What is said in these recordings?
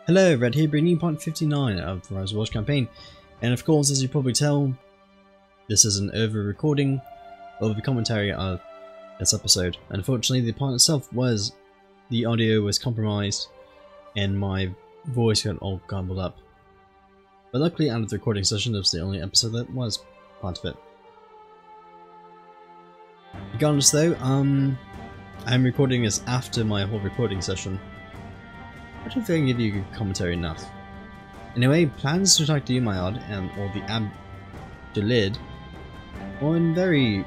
Hello, Red here, bringing you point 59 of the Rise of Welsh campaign, and of course, as you probably tell, this is an over-recording of the commentary of this episode. Unfortunately, the part itself the audio was compromised, and my voice got all garbled up. But luckily, out of the recording session, it was the only episode that was part of it. Regardless though, I'm recording this after my whole recording session. I don't think I can give you good commentary enough. Anyway, plans to attack the Umayyad or the Abdulid are in very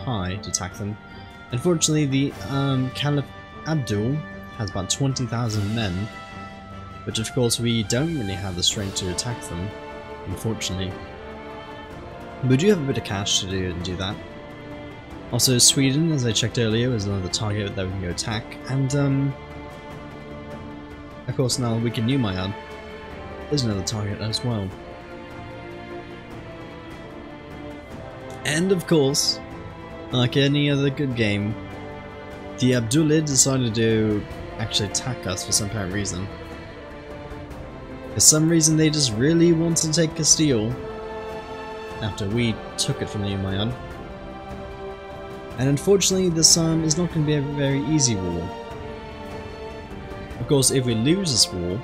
high to attack them. Unfortunately, the Caliph Abdul has about 20,000 men, which of course we don't really have the strength to attack them, unfortunately. But we do have a bit of cash to do that. Also, Sweden, as I checked earlier, is another target that we can go attack, and of course now we can Umayyad is another target as well. And of course, like any other good game, the Abdulid decided to actually attack us for some apparent reason. For some reason they just really wanted to take Castile after we took it from the Umayyad. And unfortunately, this is not going to be a very easy war. Of course, if we lose this war,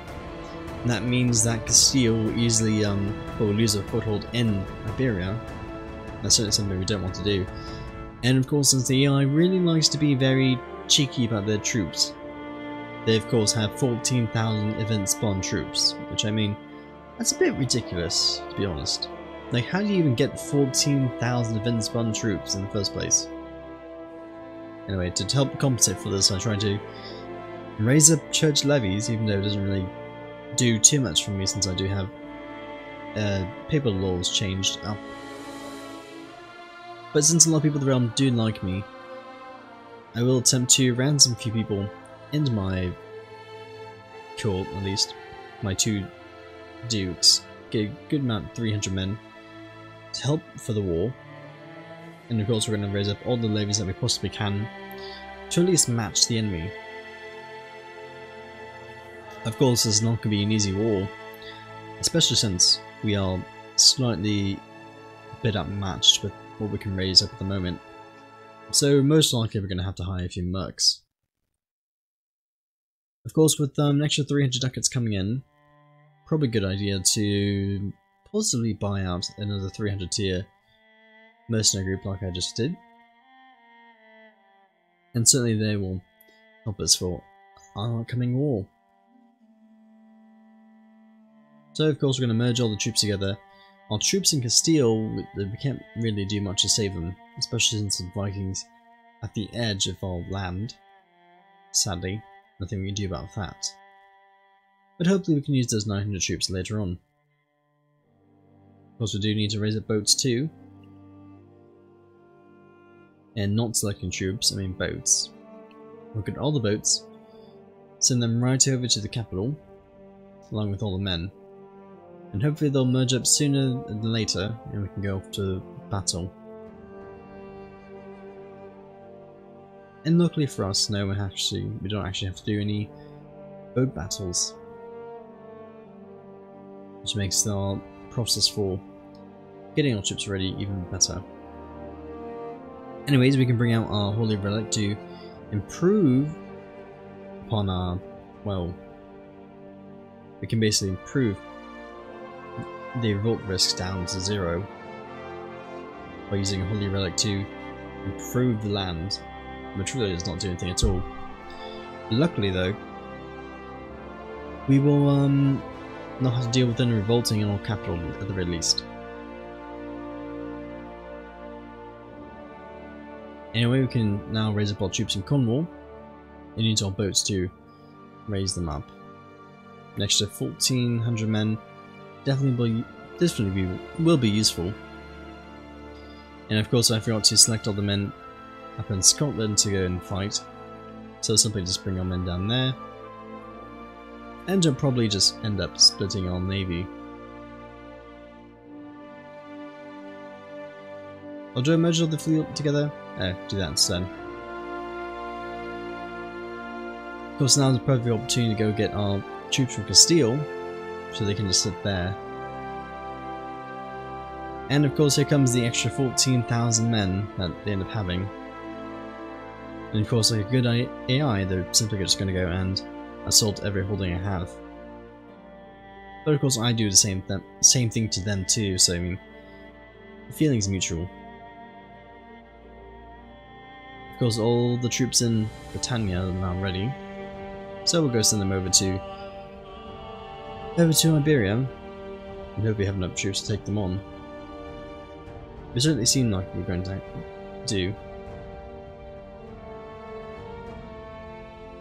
that means that Castile will easily will lose a foothold in Iberia. That's certainly something we don't want to do. And of course, since the AI really likes to be very cheeky about their troops, they of course have 14,000 event spawn troops, which I mean, that's a bit ridiculous, to be honest. Like, how do you even get 14,000 event spawn troops in the first place? Anyway, to help compensate for this, I try to raise up church levies, even though it doesn't really do too much for me since I do have papal laws changed up. But since a lot of people in the realm do like me, I will attempt to ransom a few people into my court, at least. My two dukes. Get a good amount, 300 men, to help for the war. And of course we're going to raise up all the levies that we possibly can to at least match the enemy. Of course, this is not going to be an easy war, especially since we are slightly a bit outmatched with what we can raise up at the moment. So most likely we're going to have to hire a few mercs. Of course, with an extra 300 ducats coming in, probably a good idea to possibly buy out another 300 tier mercenary group like I just did. And certainly they will help us for our upcoming war. So of course we're going to merge all the troops together. Our troops in Castile, we can't really do much to save them, especially since the Vikings at the edge of our land. Sadly, nothing we can do about that. But hopefully we can use those 900 troops later on. Of course we do need to raise up boats too. And not selecting troops, I mean boats. Look at all the boats, send them right over to the capital, along with all the men. And hopefully they'll merge up sooner than later, and we can go off to battle. And luckily for us, no, we don't actually have to do any boat battles, which makes our process for getting our troops ready even better. Anyways, we can bring out our Holy Relic to improve upon our, well, we can basically improve the revolt risks down to 0 by using a Holy Relic to improve the land, which really does not do anything at all. Luckily though, we will not have to deal with any revolting in our capital at the very least. Anyway, we can now raise up our troops in Cornwall and use our boats to raise them up. An extra 1,400 men definitely will be useful. And of course I forgot to select all the men up in Scotland to go and fight, so simply just bring our men down there. And you'll probably just end up splitting our navy. Or do I merge all the fleet together? Do that instead. Of course, now is a perfect opportunity to go get our troops from Castile, so they can just sit there. And of course, here comes the extra 14,000 men that they end up having. And of course, like a good AI, they're simply just going to go and assault every holding I have. But of course, I do the same thing to them too, so I mean, the feeling's mutual. Of course, all the troops in Britannia are now ready, so we'll go send them over to Iberia, and hope we have enough troops to take them on. It certainly seemed like we're going to do.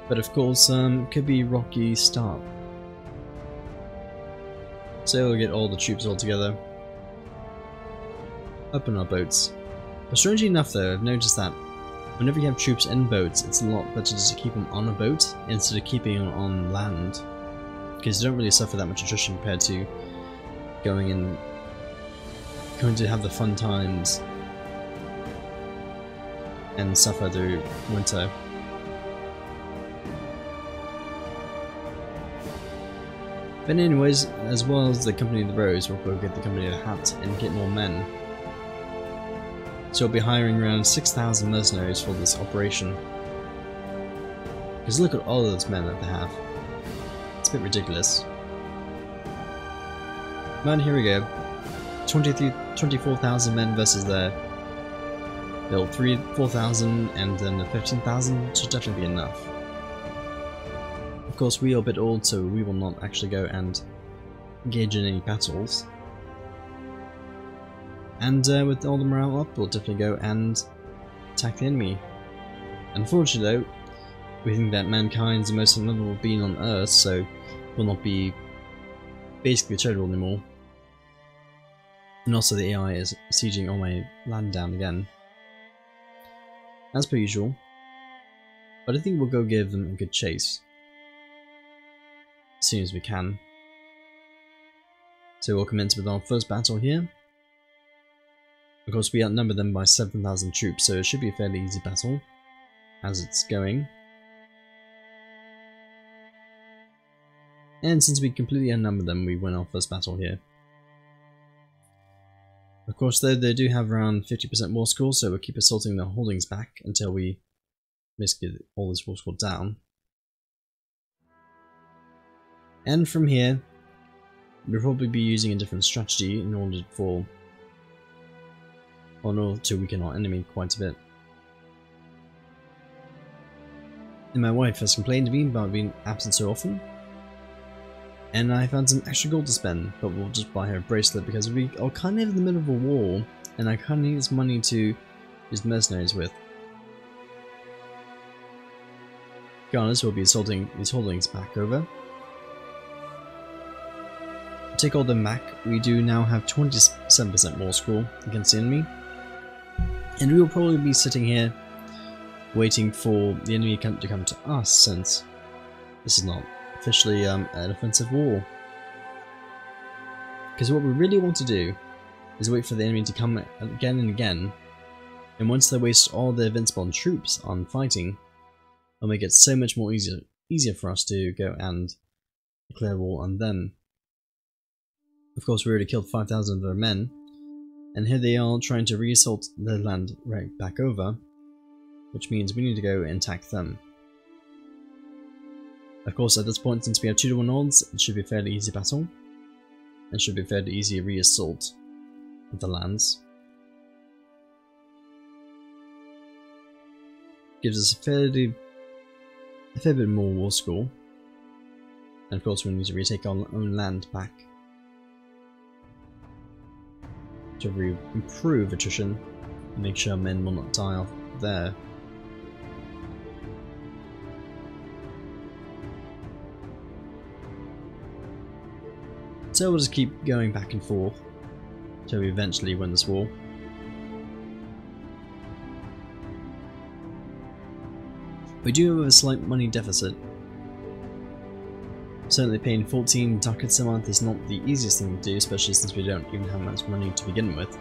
But of course, could be a rocky start. So we'll get all the troops all together, up in our boats. But strangely enough though, I've noticed that whenever you have troops in boats, it's a lot better just to keep them on a boat instead of keeping them on land. Because you don't really suffer that much attrition compared to going to have the fun times and suffer through winter. But anyways, as well as the Company of the Rose, we'll go get the Company of the Hat and get more men. So we'll be hiring around 6,000 mercenaries for this operation. Because look at all of those men that they have. It's a bit ridiculous. Man, here we go. 24,000 men versus their 4,000 and then the 15,000 should definitely be enough. Of course, we are a bit old, so we will not actually go and engage in any battles. And with all the morale up, we'll definitely go and attack the enemy. Unfortunately though, we think that mankind's the most vulnerable being on Earth, so will not be basically tradable anymore. And also the AI is sieging all my land down again, as per usual. But I think we'll go give them a good chase as soon as we can. So we'll commence with our first battle here. Of course, we outnumber them by 7,000 troops, so it should be a fairly easy battle as it's going. And since we completely outnumber them, we win our first battle here. Of course, though, they do have around 50% war score, so we'll keep assaulting their holdings back until we basically get all this war score down. And from here, we'll probably be using a different strategy in order to weaken our enemy quite a bit. And my wife has complained to me about being absent so often, and I found some extra gold to spend, but we'll just buy her a bracelet because we are kind of in the middle of a war, and I kind of need this money to use mercenaries with. Regardless, we'll be assaulting these holdings back over. Take all them back, we do now have 27% war score against the enemy. And we will probably be sitting here waiting for the enemy to come to us, since this is not officially an offensive war. Because what we really want to do is wait for the enemy to come again and again, and once they waste all their invincible troops on fighting, it'll make it so much more easier for us to go and declare war on them. Of course, we already killed 5,000 of their men, and here they are trying to re-assault their land right back over, which means we need to go and attack them. Of course, at this point, since we have 2-to-1 odds, it should be a fairly easy battle, and should be a fairly easy re-assault of the lands. Gives us a fair bit more war score, and of course we need to retake our own land back to improve attrition and make sure men will not die off there. So we'll just keep going back and forth until we eventually win this war. We do have a slight money deficit. Certainly paying 14 ducats a month is not the easiest thing to do, especially since we don't even have much money to begin with.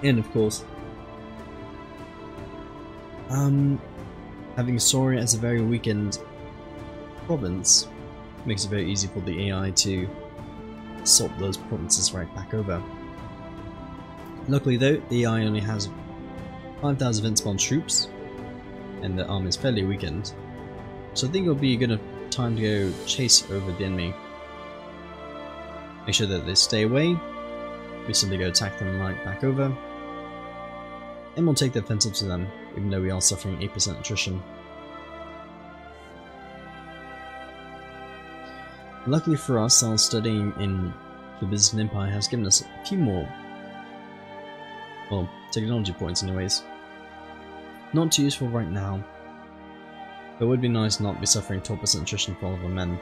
And of course, Having Soria as a very weakened province makes it very easy for the AI to assault those provinces right back over. Luckily though, the AI only has 5,000 invincible troops, and the army is fairly weakened, so I think it'll be a good time to go chase over the enemy. Make sure that they stay away, we simply go attack them right back over, and we'll take the offensive to them, even though we are suffering 8% attrition. Luckily for us, our studying in the Byzantine Empire has given us a few more, well, technology points anyways. Not too useful right now, but it would be nice not to be suffering 12% attrition for all of our men.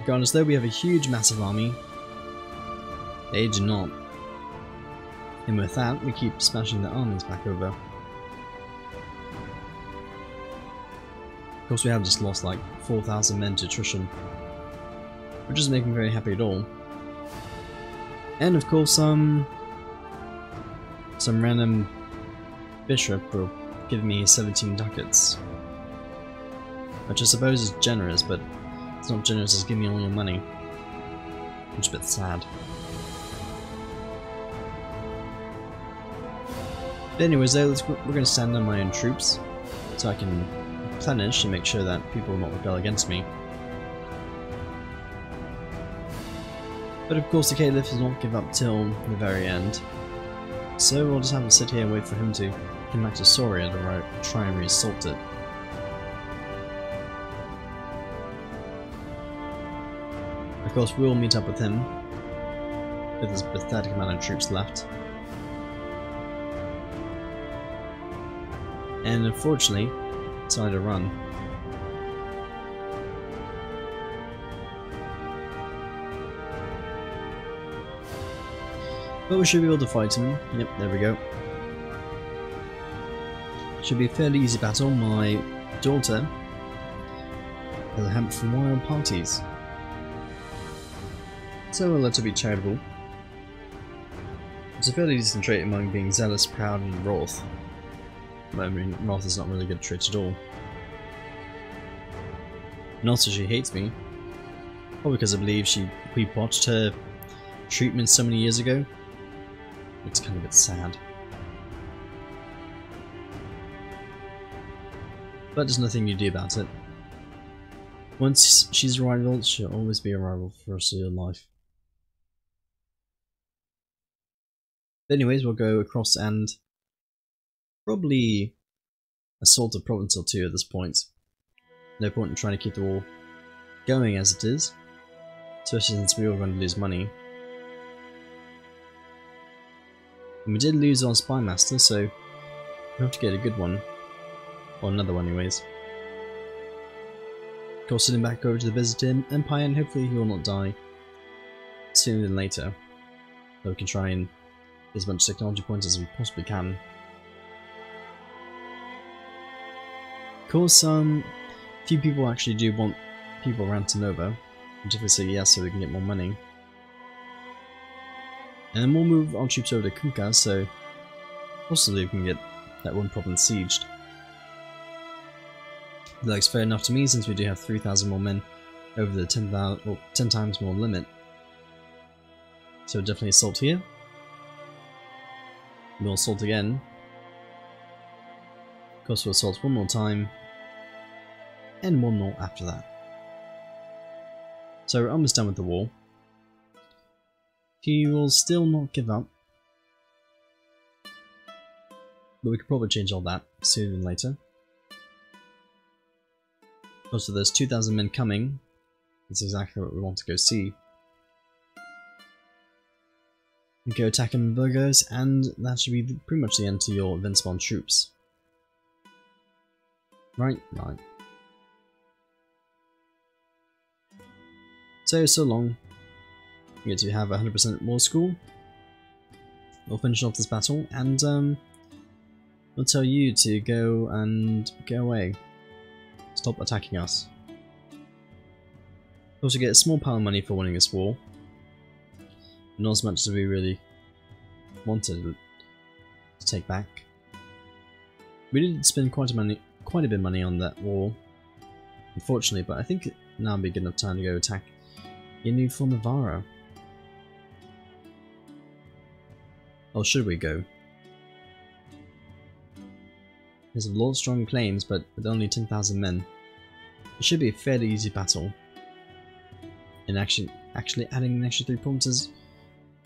Regardless though, we have a huge massive army. They do not. And with that, we keep smashing the armies back over. Of course we have just lost like 4,000 men to attrition, which doesn't make me very happy at all. And of course, some random bishop will give me 17 ducats, which I suppose is generous, but it's not generous as giving me all your money, which is a bit sad. But anyways though, we're going to stand on my own troops, so I can replenish and make sure that people will not rebel against me. But of course the Caliph does not give up till the very end, so we'll just have to sit here and wait for him to come back to Soria to try and re-assault it. Of course we'll meet up with him, with his pathetic amount of troops left. And unfortunately, decided to run. But we should be able to fight him. Yep, there we go. Should be a fairly easy battle. My daughter has a habit from wild parties, so we'll let her be charitable. It's a fairly decent trait among being zealous, proud, and wrath. I mean, wrath is not really a good trait at all. And also she hates me. Probably because I believe we botched her treatment so many years ago. It's kind of a bit sad. But there's nothing you do about it. Once she's a rival, she'll always be a rival for the rest of your life. But anyways, we'll go across and probably assault a province or two at this point. No point in trying to keep the war going as it is, especially since we were going to lose money. And we did lose our spy master, so we have to get a good one. Or another one anyways. Of course, sending back over to the Byzantine Empire, and hopefully he will not die sooner than later. So we can try and get as much technology points as we possibly can. Of course, few people actually do want people around to Nova, which if they say yes so we can get more money. And then we'll move our troops over to Kunkka, so possibly we can get that one province sieged. That looks fair enough to me, since we do have 3,000 more men over the 10 times more limit. So definitely assault here. We'll assault again. Of course we'll assault one more time. And one more after that. So we're almost done with the war. He will still not give up. But we could probably change all that sooner than later. Also, there's 2,000 men coming. That's exactly what we want to go see. We go attack him in Burgos, and that should be pretty much the end to your Invincible troops. Right? Right. So long. We get to have 100% war school. We'll finish off this battle, and we'll tell you to go away. Stop attacking us. We also get a small pile of money for winning this war. Not as much as we really wanted. to take back. We did spend quite a bit of money on that war, unfortunately, but I think now would be good enough time to go attack Inu for Navarra. Or should we go? There's a lot of strong claims, but with only 10,000 men, it should be a fairly easy battle. And actually adding an extra 3 provinces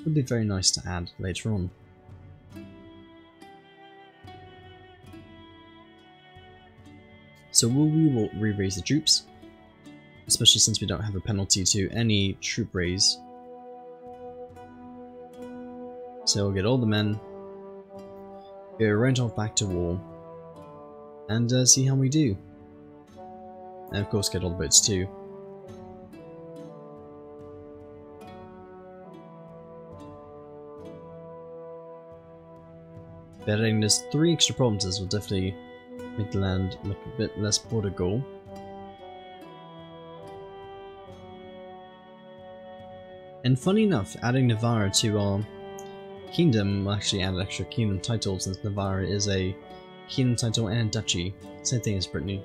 would be very nice to add later on. So we will re-raise the troops, especially since we don't have a penalty to any troop raise. So we'll get all the men, go right off back to war, and see how we do. And of course get all the boats too. But adding this 3 extra provinces will definitely make the land look a bit less Portugal. And funny enough, adding Navarra to our kingdom will actually add an extra kingdom title, since Navarra is a kingdom title and a duchy. Same thing as Brittany.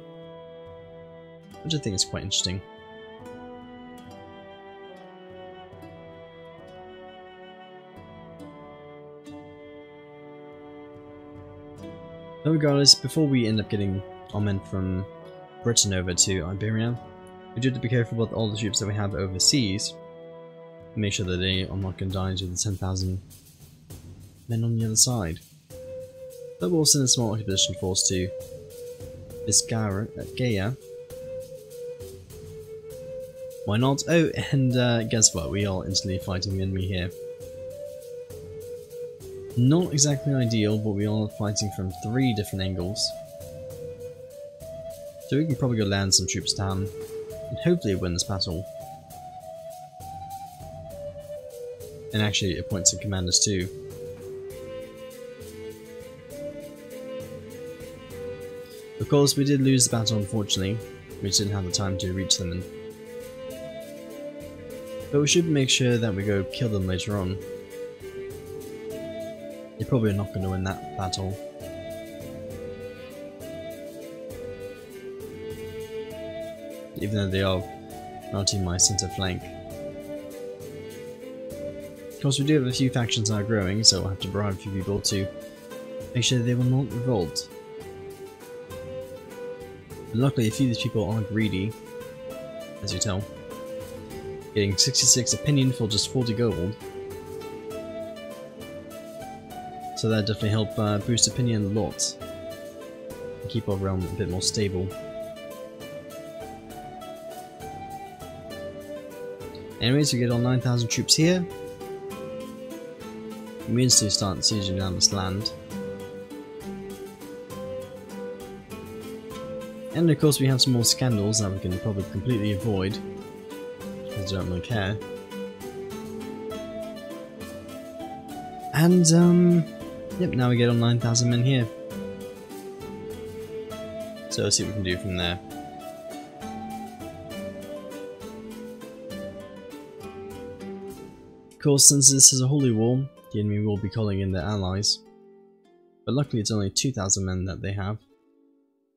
Which I think is quite interesting. But regardless, before we end up getting our men from Britain over to Iberia, we do have to be careful about all the troops that we have overseas. Make sure that they are not going to die to the 10,000 men on the other side. But we'll send a small expedition force to Gaia. Why not? Oh, and guess what? We are instantly fighting the enemy here. Not exactly ideal, but we are fighting from 3 different angles. So we can probably go land some troops down and hopefully win this battle. And actually appoint some commanders too. Of course, we did lose the battle, unfortunately. We just didn't have the time to reach them. But we should make sure that we go kill them later on. They're probably not going to win that battle. Even though they are mounting my center flank. Of course, we do have a few factions that are growing, so we'll have to bribe a few people to make sure they will not revolt. And luckily, a few of these people are greedy, as you tell. Getting 66 opinion for just 40 gold. So that definitely help boost opinion a lot. And keep our realm a bit more stable. Anyways, we get all 9,000 troops here. It means to start sieging down this land. And of course we have some more scandals that we can probably completely avoid, because I don't really care. And yep, now we get on 9,000 men here. So let's see what we can do from there. Of course, since this is a holy war, the enemy will be calling in their allies. But luckily it's only 2,000 men that they have.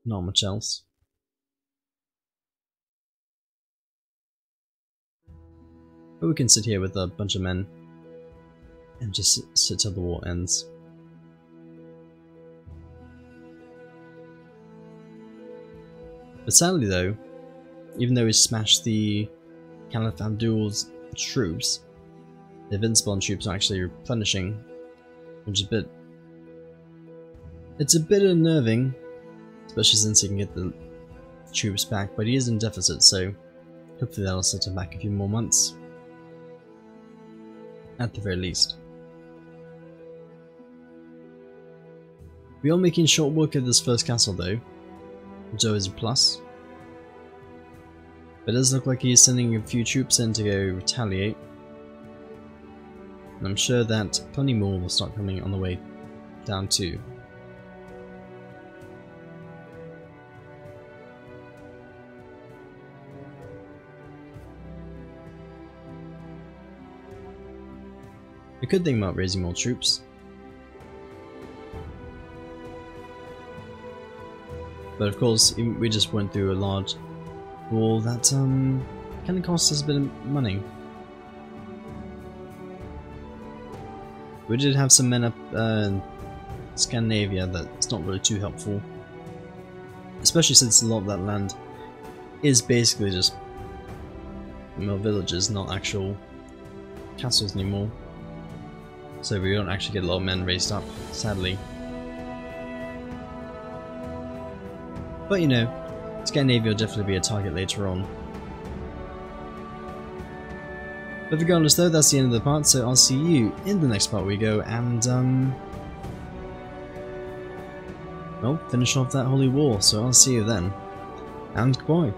Not much else. But we can sit here with a bunch of men and just sit till the war ends. But sadly though, even though we smashed the Caliph Abdul's troops, the Invincible troops are actually replenishing, which is a bit... It's a bit unnerving, especially since he can get the troops back, but he is in deficit, so hopefully that'll set him back a few more months. At the very least. We are making short work of this first castle though, which is always a plus. But it does look like he is sending a few troops in to go retaliate. And I'm sure that plenty more will start coming on the way down too. The good thing about raising more troops But of course, we just went through a large war that kind of cost us a bit of money. We did have some men up Scandinavia that's not really too helpful, especially since a lot of that land is basically just villages, not actual castles anymore. So we don't actually get a lot of men raised up, sadly. But you know, Scandinavia will definitely be a target later on. But regardless though, that's the end of the part, so I'll see you in the next part we go and well, finish off that holy war, so I'll see you then. And goodbye.